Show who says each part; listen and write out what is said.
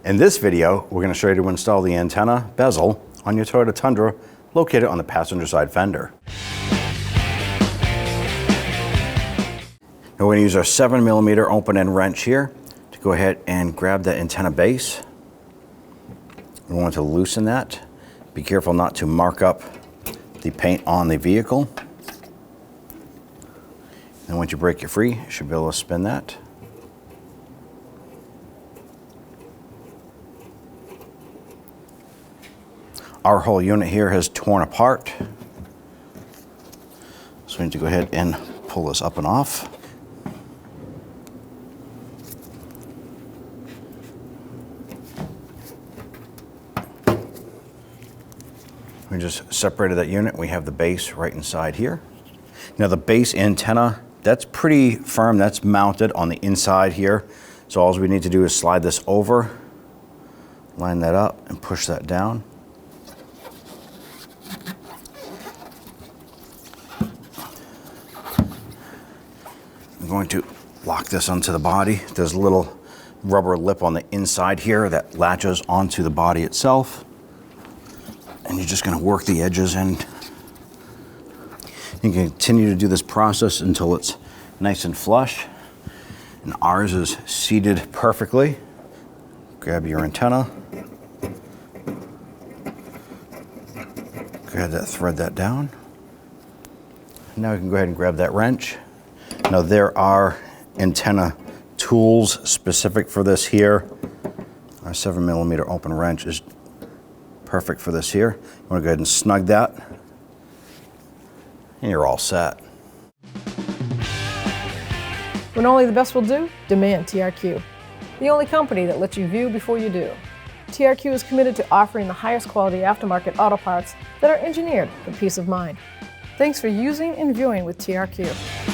Speaker 1: In this video, we're going to show you to install the antenna bezel on your Toyota Tundra located on the passenger side fender. Now we're going to use our 7mm open-end wrench here to go ahead and grab that antenna base. We want to loosen that. Be careful not to mark up the paint on the vehicle. And once you break it free, you should be able to spin that. Our whole unit here has torn apart. So we need to go ahead and pull this up and off. We just separated that unit. We have the base right inside here. Now the base antenna, that's pretty firm. That's mounted on the inside here. So all we need to do is slide this over, line that up, and push that down. I'm going to lock this onto the body. There's a little rubber lip on the inside here that latches onto the body itself. And you're just going to work the edges in. You can continue to do this process until it's nice and flush. And ours is seated perfectly. Grab your antenna. Go ahead and thread that down. Now we can go ahead and grab that wrench. Now there are antenna tools specific for this here. Our 7mm open wrench is perfect for this here. You want to go ahead and snug that, and you're all set.
Speaker 2: When only the best will do, demand TRQ. The only company that lets you view before you do. TRQ is committed to offering the highest quality aftermarket auto parts that are engineered for peace of mind. Thanks for using and viewing with TRQ.